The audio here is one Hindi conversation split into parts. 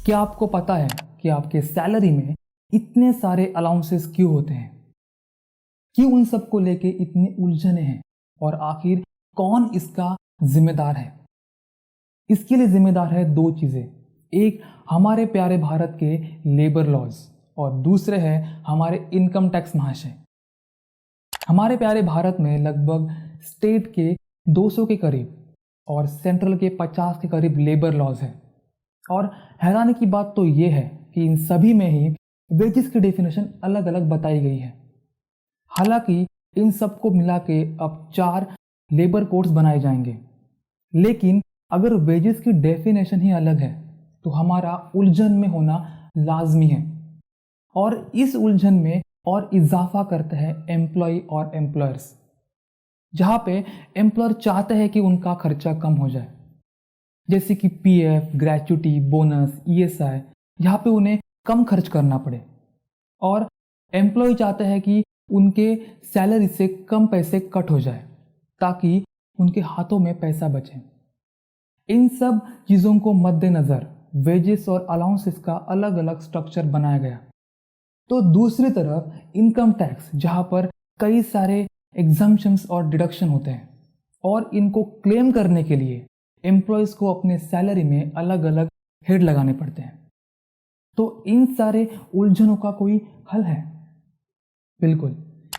क्या आपको पता है कि आपके सैलरी में इतने सारे अलाउंसेस क्यों होते हैं? क्यों उन सबको लेके इतनी उलझने हैं और आखिर कौन इसका जिम्मेदार है? इसके लिए जिम्मेदार है दो चीज़ें। एक हमारे प्यारे भारत के लेबर लॉज और दूसरे है हमारे इनकम टैक्स महाशय। हमारे प्यारे भारत में लगभग स्टेट के 200 के करीब और सेंट्रल के 50 के करीब लेबर लॉज हैं। और हैरानी की बात तो ये है कि इन सभी में ही वेजेस की डेफिनेशन अलग अलग बताई गई है। हालांकि इन सबको मिला के अब 4 लेबर कोड्स बनाए जाएंगे, लेकिन अगर वेजेस की डेफिनेशन ही अलग है तो हमारा उलझन में होना लाजमी है। और इस उलझन में और इजाफा करते हैं एम्प्लॉय और एम्प्लॉयर्स, जहाँ पे एम्प्लॉयर चाहते हैं कि उनका खर्चा कम हो जाए, जैसे कि पीएफ, ग्रेच्युटी, बोनस, ईएसआई, यहाँ पे उन्हें कम खर्च करना पड़े। और एम्प्लॉय चाहते हैं कि उनके सैलरी से कम पैसे कट हो जाए ताकि उनके हाथों में पैसा बचे। इन सब चीज़ों को मद्देनज़र वेजेस और अलाउंसेस का अलग अलग स्ट्रक्चर बनाया गया। तो दूसरी तरफ इनकम टैक्स, जहाँ पर कई सारे एग्जम्पशंस और डिडक्शन होते हैं और इनको क्लेम करने के लिए एम्प्लॉयज़ को अपने सैलरी में अलग अलग हेड लगाने पड़ते हैं। तो इन सारे उलझनों का कोई हल है? बिल्कुल,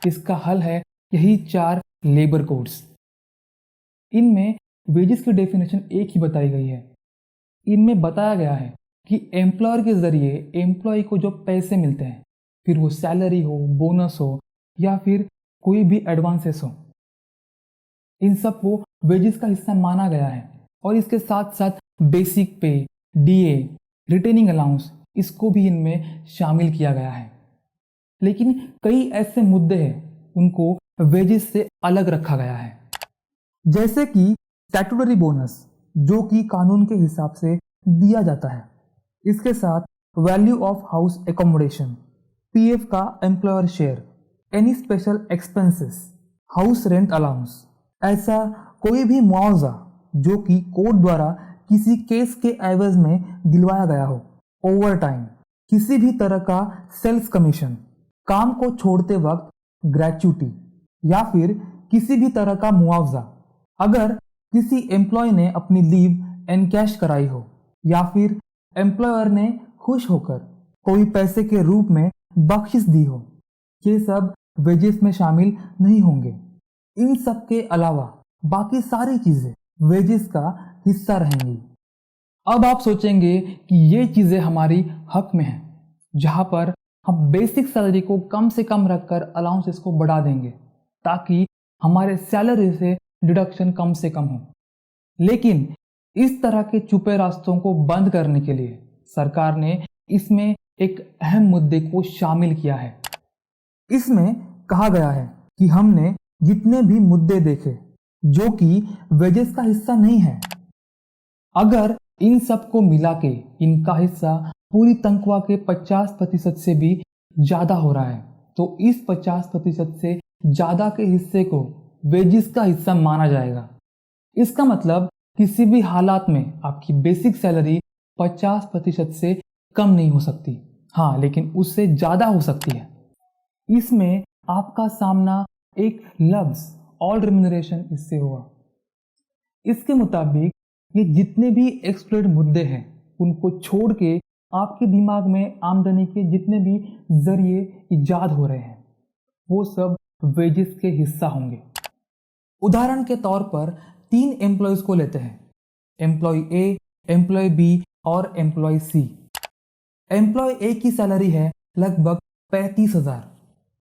इसका हल है यही 4 लेबर कोड्स। इनमें वेजेस की डेफिनेशन एक ही बताई गई है। इनमें बताया गया है कि एम्प्लॉयर के ज़रिए एम्प्लॉय को जो पैसे मिलते हैं, फिर वो सैलरी हो, बोनस हो या फिर कोई भी एडवांसेस हो, इन सब को वेजेस का हिस्सा माना गया है। और इसके साथ साथ बेसिक पे, डीए, रिटेनिंग अलाउंस, इसको भी इनमें शामिल किया गया है। लेकिन कई ऐसे मुद्दे हैं उनको वेजेस से अलग रखा गया है, जैसे कि स्टैट्यूटरी बोनस, जो कि कानून के हिसाब से दिया जाता है। इसके साथ value of house accommodation, PF का employer share, any special expenses, house rent allowance, ऐसा कोई भी मुआवजा जो कि कोर्ट द्वारा किसी केस के एवज में दिलवाया गया हो, ओवर टाइम, किसी भी तरह का सेल्स कमीशन, काम को छोड़ते वक्त ग्रेच्युटी या फिर किसी भी तरह का मुआवजा, अगर किसी एम्प्लॉय ने अपनी लीव एनकैश कराई हो या फिर एम्प्लॉयर ने खुश होकर कोई पैसे के रूप में बख्शिश दी हो, ये सब वेजेस में शामिल नहीं होंगे। इन सब के अलावा बाकी सारी चीजें वेजेस का हिस्सा रहेंगी। अब आप सोचेंगे कि ये चीजें हमारी हक में हैं, जहां पर हम बेसिक सैलरी को कम से कम रखकर अलाउंसेस को बढ़ा देंगे ताकि हमारे सैलरी से डिडक्शन कम से कम हो। लेकिन इस तरह के छुपे रास्तों को बंद करने के लिए सरकार ने इसमें एक अहम मुद्दे को शामिल किया है। इसमें कहा गया है कि हमने जितने भी मुद्दे देखे जो कि वेजेस का हिस्सा नहीं है, अगर इन सब को मिला के इनका हिस्सा पूरी तनख्वाह के 50% से भी ज़्यादा हो रहा है, तो इस 50% से ज़्यादा के हिस्से को वेजेस का हिस्सा माना जाएगा। इसका मतलब किसी भी हालात में आपकी बेसिक सैलरी 50% से कम नहीं हो सकती, हाँ, लेकिन उससे ज़्यादा हो सकती है। इसमें आपका सामना एक लफ्ज़ ऑल रिम्यूनरेशन इससे हुआ। इसके मुताबिक ये जितने भी एक्सप्लोइट मुद्दे हैं उनको छोड़ के आपके दिमाग में आमदनी के जितने भी जरिए इजाद हो रहे हैं वो सब वेजेस के हिस्सा होंगे। उदाहरण के तौर पर 3 एम्प्लॉयज़ को लेते हैं, एम्प्लॉय ए, एम्प्लॉय बी और एम्प्लॉय सी। एम्प्लॉय ए की सैलरी है लगभग 35,000,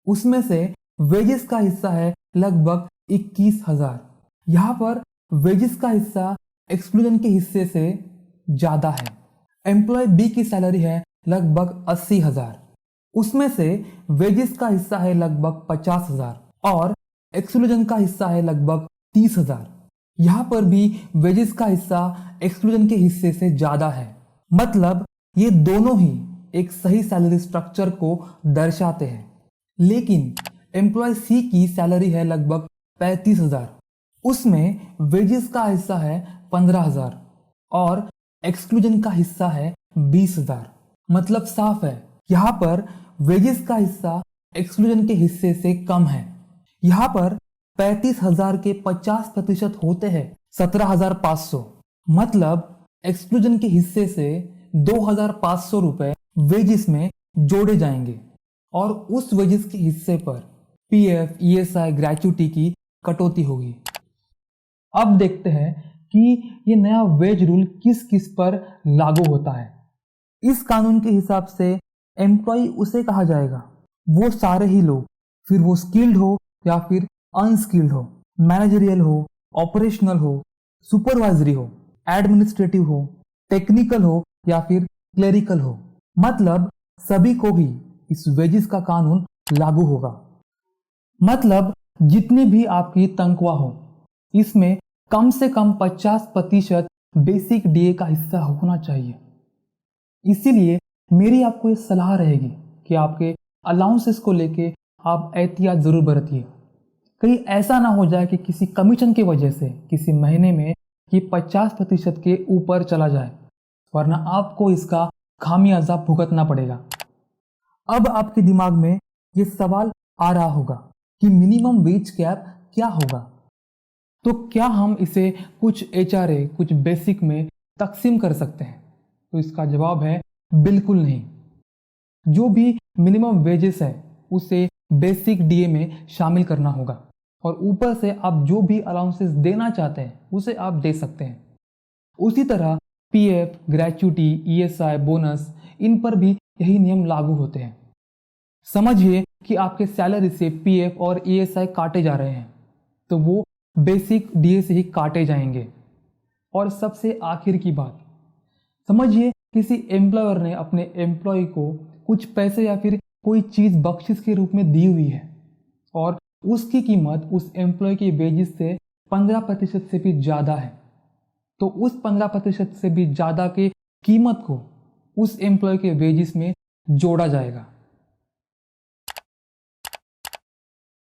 उसमें से वेजेस का हिस्सा है लगभग 21,000। यहाँ पर वेजेस का हिस्सा एक्सक्लूजन के हिस्से से ज़्यादा है। एम्प्लॉय बी की सैलरी है लगभग 80,000, उसमें से वेजेस का हिस्सा है लगभग 50,000 और एक्सक्लूजन का हिस्सा है लगभग 30,000। यहाँ पर भी वेजेस का हिस्सा एक्सक्लूजन के हिस्से से ज़्यादा है। मतलब ये दोनों ही एक सही सैलरी स्ट्रक्चर को दर्शाते हैं। लेकिन एम्प्लॉय सी की सैलरी है लगभग 35,000, उसमें वेजेस का हिस्सा है 15,000 और एक्सक्लूजन का हिस्सा है 20,000। मतलब साफ है यहाँ पर वेजेस का हिस्सा एक्सक्लूजन के हिस्से से कम है। यहाँ पर 35,000 के 50% होते हैं 17,500। मतलब एक्सक्लूजन के हिस्से से 2,500 रुपए वेजेस में जोड़े जाएंगे और उस वेजेस के हिस्से पर पीएफ, ईएसआई, ग्रेच्युटी की कटौती होगी। अब देखते हैं कि ये नया वेज रूल किस किस पर लागू होता है। इस कानून के हिसाब से एम्प्लॉय उसे कहा जाएगा वो सारे ही लोग, फिर वो स्किल्ड हो या फिर अनस्किल्ड हो, मैनेजरियल हो, ऑपरेशनल हो, सुपरवाइजरी हो, एडमिनिस्ट्रेटिव हो, टेक्निकल हो या फिर क्लेरिकल हो, मतलब सभी को ही इस वेजेस का कानून लागू होगा। मतलब जितनी भी आपकी तनख्वाह हो इसमें कम से कम 50% बेसिक डीए का हिस्सा होना चाहिए। इसीलिए मेरी आपको ये सलाह रहेगी कि आपके अलाउंसेस को लेके आप एहतियात जरूर बरतिए। कहीं ऐसा ना हो जाए कि किसी कमीशन की वजह से किसी महीने में ये 50% के ऊपर चला जाए, वरना आपको इसका खामियाजा भुगतना पड़ेगा। अब आपके दिमाग में ये सवाल आ रहा होगा कि मिनिमम वेज कैप क्या होगा। तो क्या हम इसे कुछ एचआरए, कुछ बेसिक में तकसीम कर सकते हैं? तो इसका जवाब है बिल्कुल नहीं। जो भी मिनिमम वेजेस है उसे बेसिक डीए में शामिल करना होगा और ऊपर से आप जो भी अलाउंसेस देना चाहते हैं उसे आप दे सकते हैं। उसी तरह पीएफ, ग्रेच्युटी, ईएसआई, बोनस, इन पर भी यही नियम लागू होते हैं। समझिए कि आपके सैलरी से पीएफ और ईएसआई काटे जा रहे हैं तो वो बेसिक डीए से ही काटे जाएंगे। और सबसे आखिर की बात, समझिए किसी एम्प्लॉयर ने अपने एम्प्लॉय को कुछ पैसे या फिर कोई चीज बख्शिश के रूप में दी हुई है और उसकी कीमत उस एम्प्लॉय के वेजेस से 15% से भी ज्यादा है। तो उस 15% से भी ज्यादा की कीमत को उस एम्प्लॉय के वेजेस में जोड़ा जाएगा।